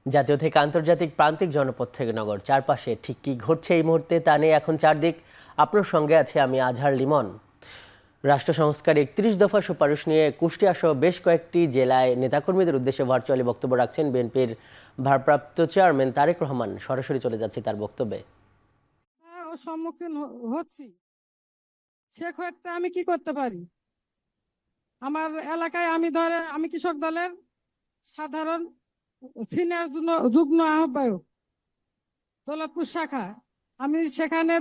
জাতীয় থেকে আন্তর্জাতিক প্রান্তিক জনপদ থেকে নগর চারপাশে ঠিক কী ঘটছে এই মুহূর্তে তা নিয়ে এখন চারদিক। আপনার সঙ্গে আছে আমি আজহার লিমন। রাষ্ট্র সংস্কার ৩১ দফা সুপারিশ নিয়ে কুষ্টিয়া সহ বেশ কয়েকটি জেলায় নেতাকর্মীদের উদ্দেশ্যে ভার্চুয়ালি বক্তব্য রাখছেন বিএনপির ভারপ্রাপ্ত চেয়ারম্যান তারেক রহমান। সরাসরি চলে যাচ্ছে তার বক্তব্যে। সম্মুখীন হচ্ছি, সে ক্ষেত্রে আমি কি করতে পারি? আমার এলাকায় আমি কৃষক দলের সাধারণ সিনিয়র যুগ্ম আহ্বায়ক, দৌলতপুর শাখা। আমি সেখানে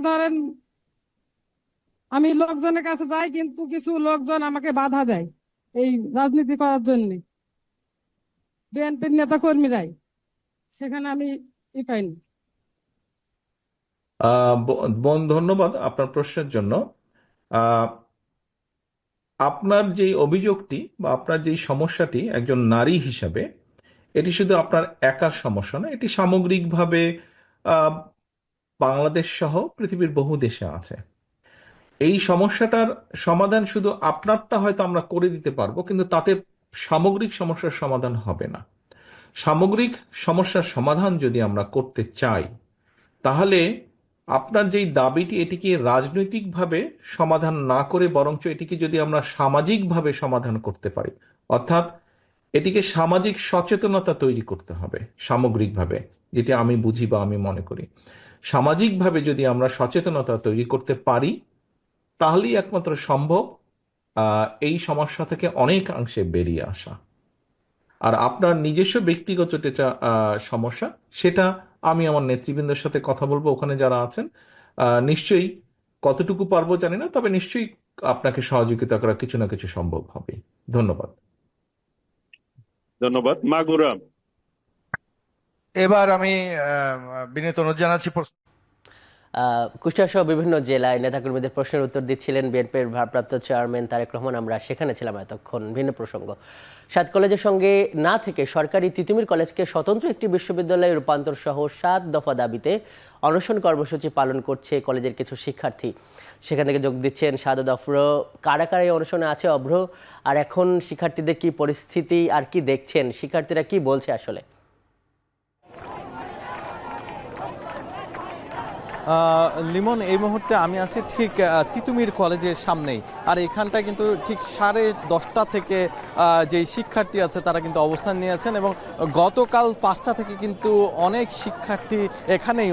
আমি লোকজনের কাছে যাই, কিন্তু কিছু লোকজন আমাকে বাধা দেয় এই রাজনীতি করার জন্য, বিএনপির নেতা কর্মীরাই। সেখানে আমি পাইনি। বোন, ধন্যবাদ আপনার প্রশ্নের জন্য। আহ, আপনার যে অভিযোগটি বা আপনার যে সমস্যাটি একজন নারী হিসাবে, এটি শুধু আপনার একার সমস্যা না, এটি সামগ্রিকভাবে আহ, বাংলাদেশ সহ পৃথিবীর বহু দেশে আছে। এই সমস্যাটার সমাধান শুধু আপনারটা হয়তো আমরা করে দিতে পারবো, কিন্তু তাতে সামগ্রিক সমস্যার সমাধান হবে না। সামগ্রিক সমস্যার সমাধান যদি আমরা করতে চাই, তাহলে আপনার যেই দাবিটি, এটিকে রাজনৈতিকভাবে সমাধান না করে বরঞ্চ এটিকে যদি আমরা সামাজিকভাবে সমাধান করতে পারি, অর্থাৎ এটিকে সামাজিক সচেতনতা তৈরি করতে হবে সামগ্রিকভাবে, যেটি আমি বুঝি বা আমি মনে করি। সামাজিকভাবে যদি আমরা সচেতনতা তৈরি করতে পারি, তাহলেই একমাত্র সম্ভব এই সমস্যা থেকে অনেকাংশে বেরিয়ে আসা। আর আপনার নিজস্ব ব্যক্তিগত যেটা সমস্যা, সেটা আমি আমার নেতৃবৃন্দের সাথে কথা বলবো, ওখানে যারা আছেন। নিশ্চয়ই, কতটুকু পারবো জানি না, তবে নিশ্চয়ই আপনাকে সহযোগিতা করা কিছু না কিছু সম্ভব হবে। ধন্যবাদ। ধন্যবাদ। মাগুরাম। এবার আমি বিনীত অনুরোধ জানাচ্ছি। কুষ্টিয়া সহ বিভিন্ন জেলায় নেতাকর্মীদের প্রশ্নের উত্তর দিচ্ছিলেন বিএনপির ভারপ্রাপ্ত চেয়ারম্যান তারেক রহমান। আমরা সেখানে ছিলাম এতক্ষণ। ভিন্ন প্রসঙ্গ, 7 কলেজের সঙ্গে না থেকে সরকারি তিতুমির কলেজকে স্বতন্ত্র একটি বিশ্ববিদ্যালয়ে রূপান্তর সহ 7 দফা দাবিতে অনশন কর্মসূচি পালন করছে কলেজের কিছু শিক্ষার্থী। সেখান থেকে যোগ দিচ্ছেন শাহাদাত অফ্র। কারা কারা এই অনশনে আছে অভ্র? আর এখন শিক্ষার্থীদের কি পরিস্থিতি আর কি দেখছেন, শিক্ষার্থীরা কি বলছে আসলে? লিমন, এই মুহূর্তে আমি আছি ঠিক তিতুমির কলেজের সামনেই। আর এখানটা কিন্তু ঠিক 10:30 থেকে যেই শিক্ষার্থী আছে তারা কিন্তু অবস্থান নিয়েছেন, এবং গতকাল 5টা থেকে কিন্তু অনেক শিক্ষার্থী এখানেই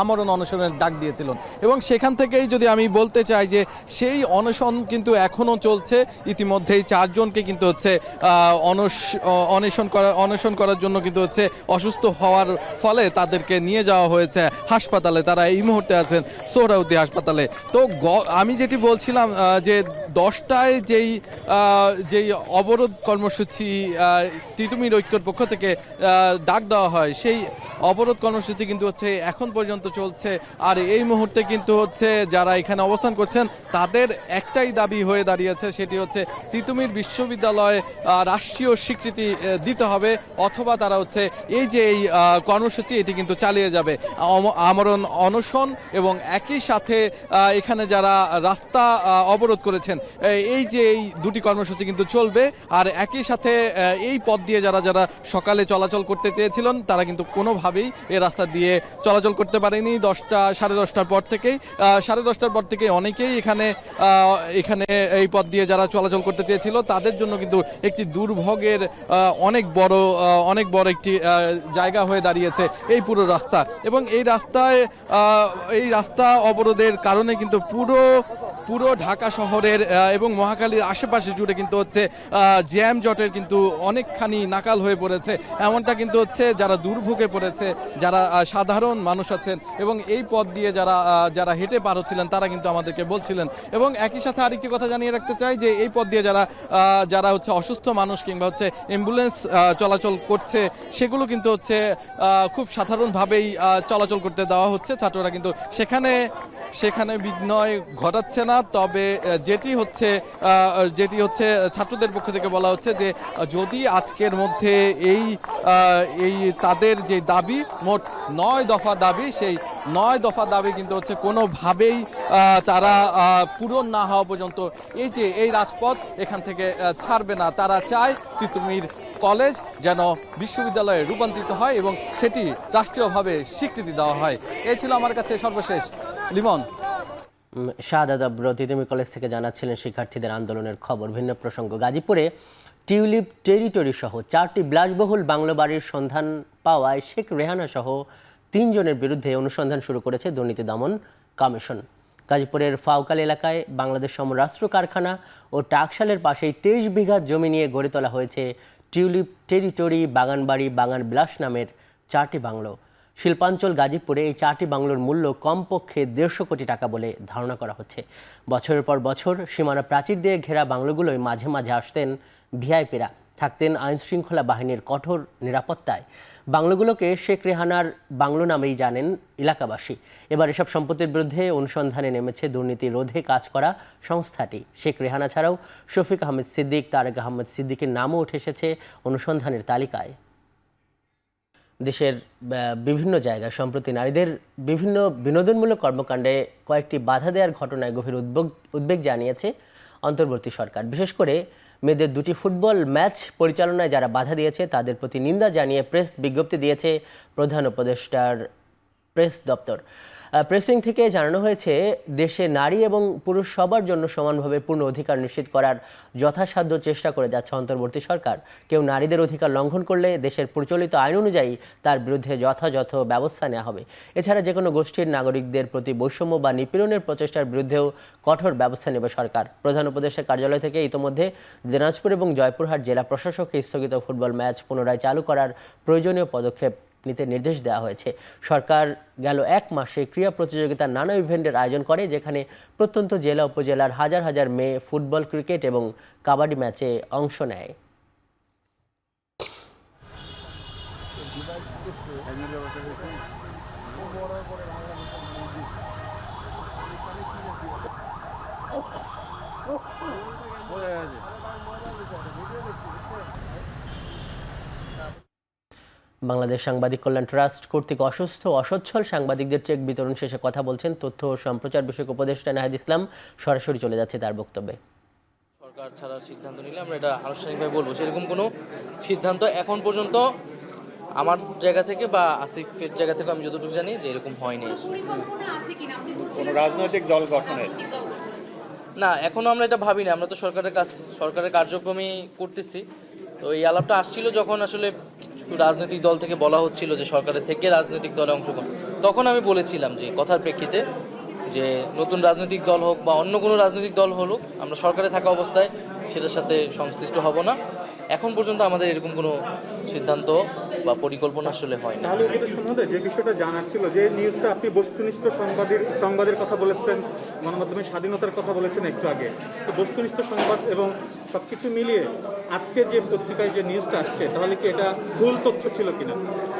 আমরণ অনশনের ডাক দিয়েছিলেন। এবং সেখান থেকেই যদি আমি বলতে চাই যে সেই অনশন কিন্তু এখনও চলছে। ইতিমধ্যেই 4 জনকে কিন্তু হচ্ছে অনশন করার জন্য কিন্তু হচ্ছে অসুস্থ হওয়ার ফলে তাদেরকে নিয়ে যাওয়া হয়েছে হাসপাতালে। তারা এই মুহূর্তে আছেন সোহরাওয়ার্দী হাসপাতালে। তো আমি যেটি বলছিলাম যে 10টায় যেই অবরোধ কর্মসূচি তিতুমির ঐক্যর পক্ষ থেকে ডাক দেওয়া হয়, সেই অবরোধ কর্মসূচি কিন্তু হচ্ছে এখন পর্যন্ত চলছে। আর এই মুহূর্তে কিন্তু হচ্ছে যারা এখানে অবস্থান করছেন তাদের একটাই দাবি হয়ে দাঁড়িয়েছে, সেটি হচ্ছে তিতুমির বিশ্ববিদ্যালয়ে রাষ্ট্রীয় স্বীকৃতি দিতে হবে, অথবা তারা হচ্ছে এই কর্মসূচি এটি কিন্তু চালিয়ে যাবে। আমরণ অনশন এবং একই সাথে এখানে যারা রাস্তা অবরোধ করেছেন, এই দুটি কর্মসূচি কিন্তু চলবে। আর একই সাথে এই পথ দিয়ে যারা সকালে চলাচল করতে চেয়েছিলেন তারা কিন্তু কোনোভাবেই এই রাস্তা দিয়ে চলাচল করতে পারেনি। 10টার পর থেকেই অনেকেই এখানে এই পথ দিয়ে যারা চলাচল করতে চেয়েছিল তাদের জন্য কিন্তু একটি দুর্ভোগের অনেক বড় একটি জায়গা হয়ে দাঁড়িয়েছে এই পুরো রাস্তা। এবং এই রাস্তা অবরোধের কারণে কিন্তু পুরো ঢাকা শহরের এবং মহাখালীর আশেপাশে জুড়ে কিন্তু হচ্ছে জ্যাম জটের কিন্তু অনেকখানি নাকাল হয়ে পড়েছে। এমনটা কিন্তু হচ্ছে যারা দুর্ভোগে পড়েছে, যারা সাধারণ মানুষ আছেন এবং এই পথ দিয়ে যারা হেঁটে পার হচ্ছিলেন তারা কিন্তু আমাদেরকে বলছিলেন। এবং একই সাথে আরেকটি কথা জানিয়ে রাখতে চাই যে এই পথ দিয়ে যারা হচ্ছে অসুস্থ মানুষ কিংবা হচ্ছে অ্যাম্বুলেন্স চলাচল করছে, সেগুলো কিন্তু হচ্ছে খুব সাধারণভাবেই চলাচল করতে দেওয়া হচ্ছে। ছাত্ররা কিন্তু সেখানে বিঘ্নয় ঘটাচ্ছে না। তবে যেটি হচ্ছে ছাত্রদের পক্ষ থেকে বলা হচ্ছে যে যদি আজকের মধ্যে এই তাদের যে দাবি, মোট 9 দফা দাবি, সেই 9 দফা দাবি কিন্তু হচ্ছে কোনোভাবেই তারা পূরণ না হওয়া পর্যন্ত এই রাজপথ এখান থেকে ছাড়বে না। তারা চায় তিতুমির কলেজ যেন বিশ্ববিদ্যালয়ে রূপান্তরিত হয় এবং সেটি রাষ্ট্রীয়ভাবে স্বীকৃতি দেওয়া হয়। এই ছিল আমার কাছে সর্বশেষ। লিমন। শাহাদাত আবরর তিতুমির কলেজ থেকে জানাচ্ছিলেন শিক্ষার্থীদের আন্দোলনের খবর। ভিন্ন প্রসঙ্গ, গাজীপুরে টিউলিপ টেরিটরি সহ 4টি বিলাসবহুল বাংলো বাড়ির সন্ধান পাওয়ায় শেখ রেহানা সহ 3 জনের বিরুদ্ধে অনুসন্ধান শুরু করেছে দুর্নীতি দমন কমিশন। গাজীপুরের ফাউকাল এলাকায় বাংলাদেশ সমরাষ্ট্র কারখানা ও টাকশালের পাশেই 23 বিঘা জমি নিয়ে গড়ে তোলা হয়েছে টিউলিপ টেরিটরি, বাগানবাড়ি, বাগান বিলাস নামের 4টি বাংলো। শিল্পাঞ্চল গাজীপুরে এই 4টি বাংলোর মূল্য কমপক্ষে 150 কোটি টাকা বলে ধারণা করা হচ্ছে। বছরের পর বছর সীমানা প্রাচীর দিয়ে ঘেরা বাংলোগুলোয় মাঝে মাঝে আসতেন ভিআইপিরা, থাকতেন আইনশৃঙ্খলা বাহিনীর কঠোর নিরাপত্তায়। বাংলোগুলোকে শেখ রেহানার বাংলো নামেই জানেন এলাকাবাসী। এবার এসব সম্পত্তির বিরুদ্ধে অনুসন্ধানে নেমেছে দুর্নীতি রোধে কাজ করা সংস্থাটি। শেখ রেহানা ছাড়াও শফিক আহমেদ সিদ্দিক, তারেক আহমেদ সিদ্দিকের নামও উঠে এসেছে অনুসন্ধানের তালিকায়। দেশের বিভিন্ন জায়গায় সম্প্রতি নারীদের বিভিন্ন বিনোদনমূলক কর্মকাণ্ডে কয়েকটি বাধা দেওয়ার ঘটনায় গভীর উদ্বেগ জানিয়েছে অন্তর্বর্তী সরকার। বিশেষ করে মেয়েদের 2টি ফুটবল ম্যাচ পরিচালনায় যারা বাধা দিয়েছে তাদের প্রতি নিন্দা জানিয়ে প্রেস বিজ্ঞপ্তি দিয়েছে প্রধান উপদেষ্টার প্রেস দপ্তর। প্রেসিং থেকে জানানো হয়েছে, দেশে নারী এবং পুরুষ সবার জন্য সমানভাবে পূর্ণ অধিকার নিশ্চিত করার যথাসাধ্য চেষ্টা করে যাচ্ছে অন্তর্বর্তী সরকার। কেউ নারীদের অধিকার লঙ্ঘন করলে দেশের প্রচলিত আইন অনুযায়ী তার বিরুদ্ধে যথাযথ ব্যবস্থা নেওয়া হবে। এছাড়া যে কোনো গোষ্ঠীর নাগরিকদের প্রতি বৈষম্য বা নিপীড়নের প্রচেষ্টার বিরুদ্ধেও কঠোর ব্যবস্থা নেবে সরকার। প্রধান উপদেষ্টার কার্যালয় থেকে ইতোমধ্যে দিনাজপুর এবং জয়পুরহাট জেলা প্রশাসককে স্থগিত ফুটবল ম্যাচ পুনরায় চালু করার প্রয়োজনীয় পদক্ষেপ নিতে নির্দেশ দেওয়া হয়েছে। সরকার গেল 1 মাসে ক্রীড়া প্রতিযোগিতার নানা ইভেন্টের আয়োজন করে, যেখানে প্রত্যন্ত জেলা উপজেলার হাজার হাজার মেয়ে ফুটবল, ক্রিকেট এবং কাবাডি ম্যাচে অংশ নেয়। বাংলাদেশ সাংবাদিক কল্যাণ ট্রাস্ট কর্তৃক অসুস্থ অসচ্ছল সাংবাদিকদের চেক বিতরণ শেষে কথা বলছেন তথ্য ও সম্প্রচার বিষয়ক উপদেষ্টা নাহিদ ইসলাম। সরাসরি চলে যাচ্ছে তার বক্তব্যে। সরকার ছাড়ার সিদ্ধান্ত নিলে আমরা এটা আনুষ্ঠানিকভাবে বলবো, সেরকম কোনো সিদ্ধান্ত এখন পর্যন্ত আমার জায়গা থেকে বা আসিফের জায়গা থেকে আমি যতটুকু জানি যে এরকম হয়নি। কোনো রাজনৈতিক দল গঠনের না, এখনো আমরা এটা ভাবি না। আমরা তো সরকারের কার্যক্রমই করতেছি। তো এই আলাপটা আসছিল যখন আসলে রাজনৈতিক দল থেকে বলা হচ্ছিল যে সরকারের থেকে রাজনৈতিক দলে অংশগ্রহণ, তখন আমি বলেছিলাম যে কথার প্রেক্ষিতে যে নতুন রাজনৈতিক দল হোক বা অন্য কোনো রাজনৈতিক দল হলুক, আমরা সরকারে থাকা অবস্থায় সেটার সাথে সংশ্লিষ্ট হব না। এখন পর্যন্ত আমাদের এরকম কোনো সিদ্ধান্ত বা পরিকল্পনা আসলে হয় না। তাহলে যে বিষয়টা জানার ছিল, যে নিউজটা আপনি বস্তুনিষ্ঠ সংবাদের কথা বলেছেন, গণমাধ্যমের স্বাধীনতার কথা বলেছেন একটু আগে, তো বস্তুনিষ্ঠ সংবাদ এবং সবকিছু মিলিয়ে আজকে যে পত্রিকায় যে নিউজটা আসছে, তাহলে কি এটা ভুল তথ্য ছিল কিনা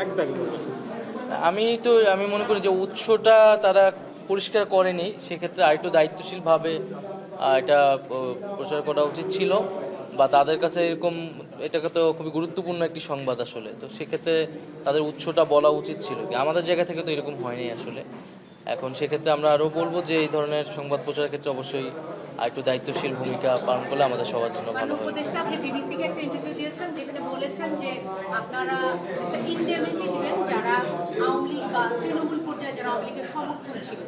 একদম? আমি মনে করি যে উৎসটা তারা পরিষ্কার করেনি, সেক্ষেত্রে আরেকটু দায়িত্বশীলভাবে এটা প্রচার করা উচিত ছিল, বা তাদের কাছে এরকম এটাকে তো খুবই গুরুত্বপূর্ণ একটি সংবাদ আসলে, তো সেক্ষেত্রে তাদের উৎসটা বলা উচিত ছিল। আমাদের জায়গা থেকে তো এরকম হয়নি আসলে। এখন সেক্ষেত্রে আমরা আরও বলবো যে এই ধরনের সংবাদ প্রচারের ক্ষেত্রে অবশ্যই আরেকটু দায়িত্বশীল ভূমিকা পালন করলে আমাদের সবার জন্য ভালো হবে। উপদেষ্টা আপনি বিবিসিকে একটা ইন্টারভিউ দিয়েছেন, যেখানে বলেছেন যে আপনারা একটা ইনডেমিনিটি দিবেন যারা আওয়ামী লীগ বা তৃণমূল পর্যায়ে যারা আওয়ামী লীগের সমর্থন ছিল,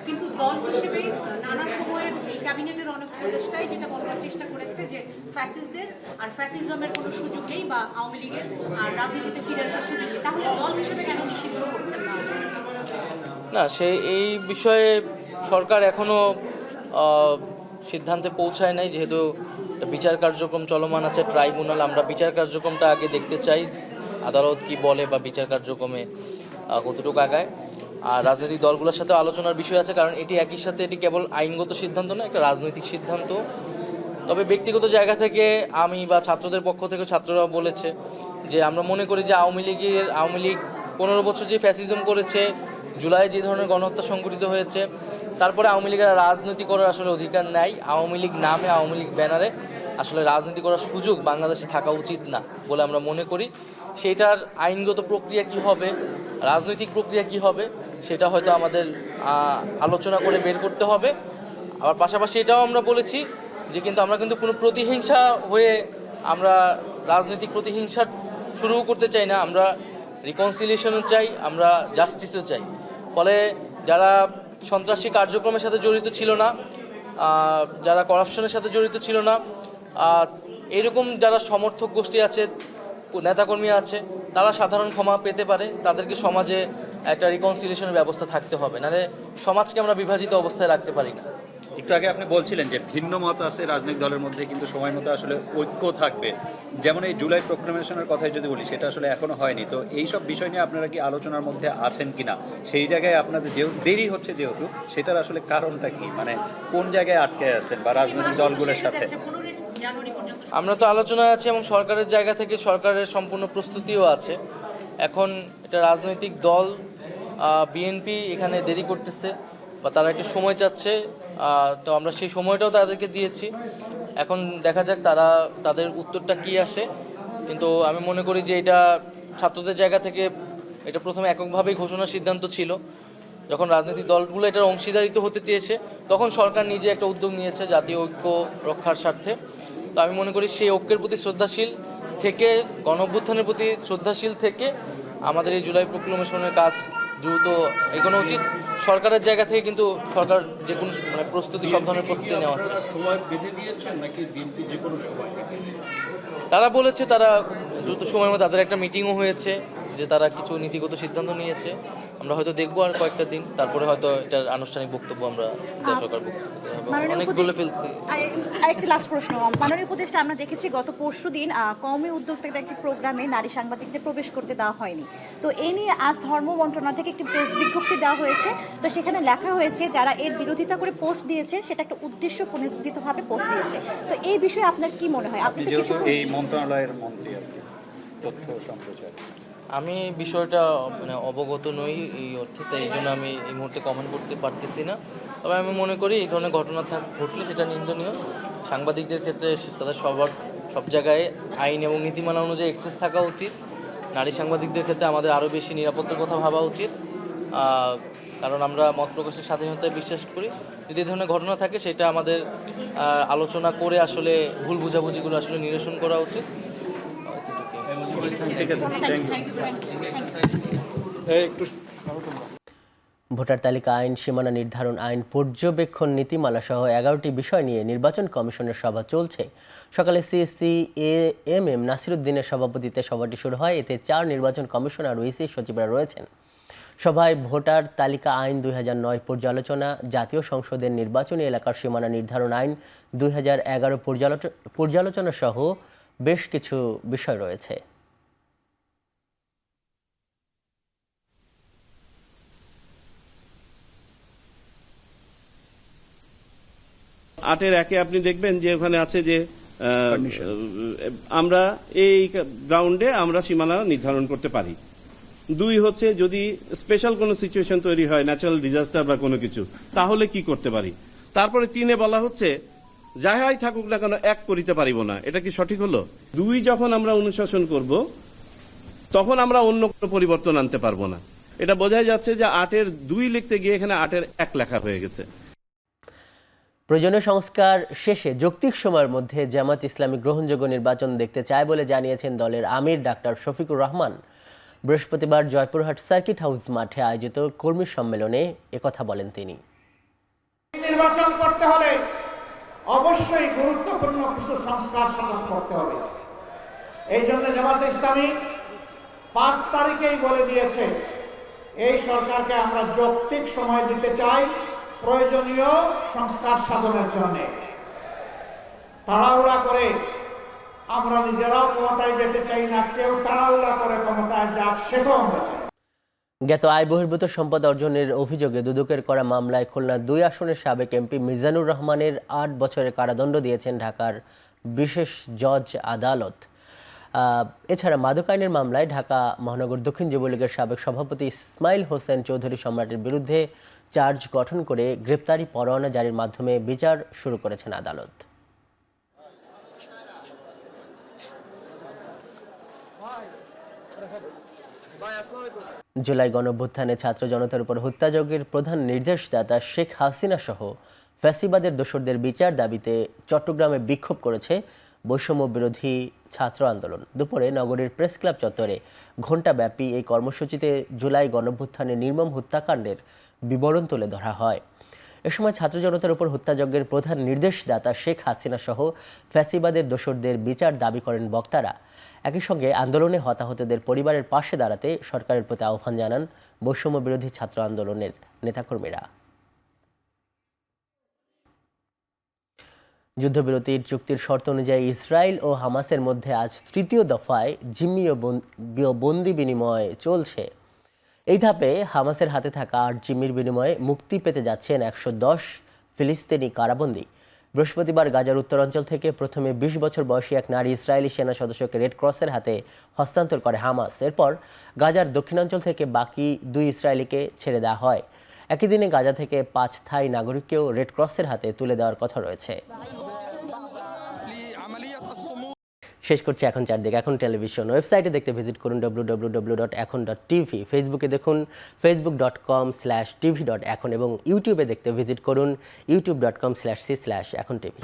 কিন্তু দল হিসেবে নানা সময়ে এই ক্যাবিনেটের অনেক উপদেষ্টাই যেটা বলবার চেষ্টা করেছে যে ফ্যাসিস্টদের আর ফ্যাসিজমের কোনো সুযোগ নেই বা আওয়ামী লীগের আর রাজনীতিতে ফিরে আসার সুযোগ নেই। তাহলে দল হিসেবে কেন নিষিদ্ধ করছেন না? না, এই বিষয়ে সরকার এখনো সিদ্ধান্তে পৌঁছায় নাই, যেহেতু বিচার কার্যক্রম চলমান আছে, ট্রাইব্যুনাল। আমরা বিচার কার্যক্রমটা আগে দেখতে চাই, আদালত কি বলে বা বিচার কার্যক্রমে কতটুকু আগায়। আর রাজনৈতিক দলগুলোর সাথে আলোচনার বিষয় আছে, কারণ এটি একই সাথে এটি কেবল আইনগত সিদ্ধান্ত না, একটা রাজনৈতিক সিদ্ধান্ত। তবে ব্যক্তিগত জায়গা থেকে আমি বা ছাত্রদের পক্ষ থেকে ছাত্ররা বলেছে যে আমরা মনে করি যে আওয়ামী লীগ 15 বছর যে ফ্যাসিজম করেছে, জুলাই যে ধরনের গণহত্যা সংঘটিত হয়েছে, তারপরে আওয়ামী লীগের রাজনীতি করার আসলে অধিকার নাই। আওয়ামী লীগ নামে, আওয়ামী লীগ ব্যানারে আসলে রাজনীতি করার সুযোগ বাংলাদেশে থাকা উচিত না বলে আমরা মনে করি। সেটার আইনগত প্রক্রিয়া কি হবে, রাজনৈতিক প্রক্রিয়া কি হবে, সেটা হয়তো আমাদের আলোচনা করে বের করতে হবে। আবার পাশাপাশি এটাও আমরা বলেছি যে আমরা কিন্তু কোনো প্রতিহিংসা হয়ে আমরা রাজনৈতিক প্রতিহিংসা শুরু করতে চাই না, আমরা রিকনসিলিয়েশনও চাই, আমরা জাস্টিসও চাই। ফলে যারা সন্ত্রাসী কার্যক্রমের সাথে জড়িত ছিল না, যারা করাপশনের সাথে জড়িত ছিল না, এরকম যারা সমর্থক গোষ্ঠী আছে, নেতাকর্মী আছে, তারা সাধারণ ক্ষমা পেতে পারে। তাদেরকে সমাজে একটা রিকনসিলিয়েশনের ব্যবস্থা থাকতে হবে, নাহলে সমাজকে আমরা বিভাজিত অবস্থায় রাখতে পারি না। একটু আগে আপনি বলছিলেন যে ভিন্ন মত আছে রাজনৈতিক দলের মধ্যে, কিন্তু সময় মতো আসলে ঐক্য থাকবে। যেমন এই জুলাই প্রোক্লামেশনের কথাই যদি বলি, সেটা আসলে এখনো হয়নি। তো এই সব বিষয় নিয়ে আপনারা কি আলোচনার মধ্যে আছেন কিনা? সেই জায়গায় আপনাদের যে দেরি হচ্ছে যেহেতু, সেটার আসলে কারণটা কি, মানে কোন জায়গায় আটকে আছেন বা রাজনৈতিক দলগুলোর সাথে? আমরা তো আলোচনায় আছি এবং সরকারের জায়গা থেকে সরকারের সম্পূর্ণ প্রস্তুতিও আছে। এখন এটা রাজনৈতিক দল বিএনপি এখানে দেরি করতেছে বা তারা একটু সময় চাচ্ছে, তো আমরা সেই সময়টাও তাদেরকে দিয়েছি। এখন দেখা যাক তাদের উত্তরটা কি আসে। কিন্তু আমি মনে করি যে এটা ছাত্রদের জায়গা থেকে এটা প্রথমে এককভাবেই ঘোষণার সিদ্ধান্ত ছিল। যখন রাজনৈতিক দলগুলো এটার অংশীদারিত্ব হতে চেয়েছে, তখন সরকার নিজে একটা উদ্যোগ নিয়েছে জাতীয় ঐক্য রক্ষার স্বার্থে। তো আমি মনে করি সেই ঐক্যের প্রতি শ্রদ্ধাশীল থেকে, গণঅভ্যুত্থানের প্রতি শ্রদ্ধাশীল থেকে আমাদের এই জুলাই প্রোক্লামেশনের কাজ দ্রুত এগোনো উচিত। সরকারের জায়গা থেকে কিন্তু সরকার যে কোনো প্রস্তুতি, সব ধরনের প্রস্তুতি নেওয়া হচ্ছে। সময় বেঁধে দিয়েছেন নাকি বিএনপি যে কোনো সময়? তারা বলেছে তারা দ্রুত সময়ের মধ্যে, তাদের একটা মিটিংও হয়েছে যে তারা কিছু নীতিগত সিদ্ধান্ত নিয়েছে। আমরা হয়তো দেখবো আর কয়েকটা দিন, তারপরে হয়তো এটার আনুষ্ঠানিক বক্তব্য আমরা সরকার অনেক বলে ফেলছি। আরেকটি লাস্ট প্রশ্ন, মাননীয় উপদেষ্টা, আমরা দেখেছি গত পরশুদিন কওমি উদ্যোক্তাদের একটি প্রোগ্রামে নারী সাংবাদিকদের প্রবেশ করতে দেওয়া হয়নি। তো এই নিয়ে আজ ধর্ম মন্ত্রণালয় থেকে একটি প্রেস বিজ্ঞপ্তি দেওয়া হয়েছে। তো সেখানে লেখা হয়েছে যারা এর বিরোধিতা করে পোস্ট দিয়েছে সেটা একটা উদ্দেশ্য প্রণোদিতভাবে পোস্ট দিয়েছে। তো এই বিষয়ে আপনার কি মনে হয়? আপনি যেহেতু এই মন্ত্রণালয়ের মন্ত্রী, তথ্য সম্প্রচার, আমি বিষয়টা অবগত নই এই অর্থে, তাই এই জন্য আমি এই মুহূর্তে কমেন্ট করতে পারতেছি না। তবে আমি মনে করি এই ধরনের ঘটনা ঘটলে সেটা নিন্দনীয়। সাংবাদিকদের ক্ষেত্রে তাদের সব জায়গায় আইন এবং নীতিমালা অনুযায়ী অ্যাক্সেস থাকা উচিত। নারী সাংবাদিকদের ক্ষেত্রে আমাদের আরও বেশি নিরাপত্তার কথা ভাবা উচিত, কারণ আমরা মত প্রকাশের স্বাধীনতায় বিশ্বাস করি। যদি এই ধরনের ঘটনা থাকে সেটা আমাদের আলোচনা করে আসলে ভুল বোঝাবুঝিগুলো আসলে নিরসন করা উচিত। ভোটার তালিকা আইন, সীমানা নির্ধারণ আইন, পর্যবেক্ষণ নীতিমালা সহ 11টি বিষয় নিয়ে নির্বাচন কমিশনের সভা চলছে। সকালে সিএসসি এএমএম নাসিরুদ্দিনের সভাপতিত্বে সভাটি শুরু হয়। এতে 4 নির্বাচন কমিশনার ও ইসি সচিবরা রয়েছেন। সভায় ভোটার তালিকা আইন 2009 পর্যালোচনা, জাতীয় সংসদের নির্বাচনী এলাকার সীমানা নির্ধারণ আইন 2011 পর্যালোচনা সহ বেশ কিছু বিষয় রয়েছে। আটের একে আপনি দেখবেন যে ওখানে আছে যে আমরা এই গ্রাউন্ডে আমরা সীমানা নির্ধারণ করতে পারি। 2 হচ্ছে যদি স্পেশাল কোনো সিচুয়েশন তৈরি হয়, ন্যাচারাল ডিজাস্টার বা কোনো কিছু, তাহলে কি করতে পারি। তারপরে 3-এ বলা হচ্ছে যাহাই থাকুক না কেন এক করিতে পারিব না। এটা কি সঠিক হলো? 2 যখন আমরা অনুশাসন করব তখন আমরা অন্য কোনো পরিবর্তন আনতে পারবো না। এটা বোঝাই যাচ্ছে যে 8-এর 2 লিখতে গিয়ে এখানে 8-এর 1 লেখা হয়ে গেছে। প্রয়োজনীয় সংস্কার শেষে যৌক্তিক সময়ের মধ্যে জামাত ইসলামী গ্রহণযোগ্য নির্বাচন দেখতে চায় বলে জানিয়েছেন দলের আমির ডাক্তার শফিকুর রহমান। বৃহস্পতিবার জয়পুরহাট সার্কিট হাউস মাঠে আয়োজিত কর্মী সম্মেলনে একথা বলেন তিনি। নির্বাচন করতে হলে অবশ্যই গুরুত্বপূর্ণ কিছু সংস্কার সাধন করতে হবে। এই জন্য জামাত ইসলামী 5 তারিখেই বলে দিয়েছে এই সরকারকে আমরা যৌক্তিক সময় দিতে চাই প্রয়োজনীয় সংস্কার সাধনের জন্য। তাড়াহুড়া করে আমরা নিজেরাও ক্ষমতায় যেতে চাই না, কেউ তাড়াহুড়া করে ক্ষমতায় যাক সেটাও আমরা চাই। জ্ঞাত আয় বহির্ভূত সম্পদ অর্জনের অভিযোগে দুদকের করা মামলায় খুলনা 2 আসনের সাবেক এমপি মিজানুর রহমানের 8 বছরের কারাদণ্ড দিয়েছেন ঢাকার বিশেষ জজ আদালত। এছাড়া মাদক আইনের মামলায় ঢাকা মহানগর দক্ষিণ যুবলীগের সাবেক সভাপতি ইসমাইল হোসেন চৌধুরী সম্রাটের বিরুদ্ধে চার্জ গঠন করে গ্রেপ্তারি পরোয়ানা জারির মাধ্যমে বিচার শুরু করেছেন আদালত। জুলাই গণঅভ্যুত্থানে ছাত্র জনতার উপর হত্যাযজ্ঞের প্রধান নির্দেশদাতা শেখ হাসিনা সহ ফ্যাসিবাদের দোসরদের বিচার দাবিতে চট্টগ্রামে বিক্ষোভ করেছে বৈষম্য বিরোধী ছাত্র আন্দোলন। দুপুরে নগরীর প্রেস ক্লাব চত্বরে ঘণ্টাব্যাপী এই কর্মসূচিতে জুলাই গণঅভ্যুত্থানের নির্মম হত্যাকাণ্ডের বিবরণ তুলে ধরা হয়। এ সময় ছাত্র জনতার উপর হত্যাযজ্ঞের প্রধান নির্দেশদাতা শেখ হাসিনা সহ ফ্যাসিবাদের দোসরদের বিচার দাবি করেন বক্তারা। একই সঙ্গে আন্দোলনে হতাহতদের পরিবারের পাশে দাঁড়াতে সরকারের প্রতি আহ্বান জানান বৈষম্য বিরোধী ছাত্র আন্দোলনের নেতাকর্মীরা। যুদ্ধবিরতির চুক্তির শর্ত অনুযায়ী ইসরায়েল ও হামাসের মধ্যে আজ তৃতীয় দফায় জিম্মি ও বন্দি বিনিময় চলছে। এই ধাপে হামাসের হাতে থাকা ৮ জিম্মির বিনিময়ে মুক্তি পেতে যাচ্ছেন ১১০ ফিলিস্তিনি কারাবন্দী। বৃহস্পতিবার গাজার উত্তরাঞ্চল থেকে প্রথমে ২০ বছর বয়সী এক নারী ইসরায়েলি সেনা সদস্যকে রেড ক্রসের হাতে হস্তান্তর করে হামাস। এরপর গাজার দক্ষিণাঞ্চল থেকে বাকি ২ ইসরায়েলিকে ছেড়ে দেওয়া হয়। একই দিনে গাজা থেকে ৫ থাই নাগরিককেও রেড ক্রসের হাতে তুলে দেওয়ার কথা রয়েছে। শেষ করছি এখন চারদিকে এখন টেলিভিশন। ওয়েবসাইটে দেখতে ভিজিট করুন www.ekhon.tv, ফেসবুকে দেখুন facebook.com/tv.ekhon এবং ইউটিউবে দেখতে ভিজিট করুন youtube.com/c/ekhon tv।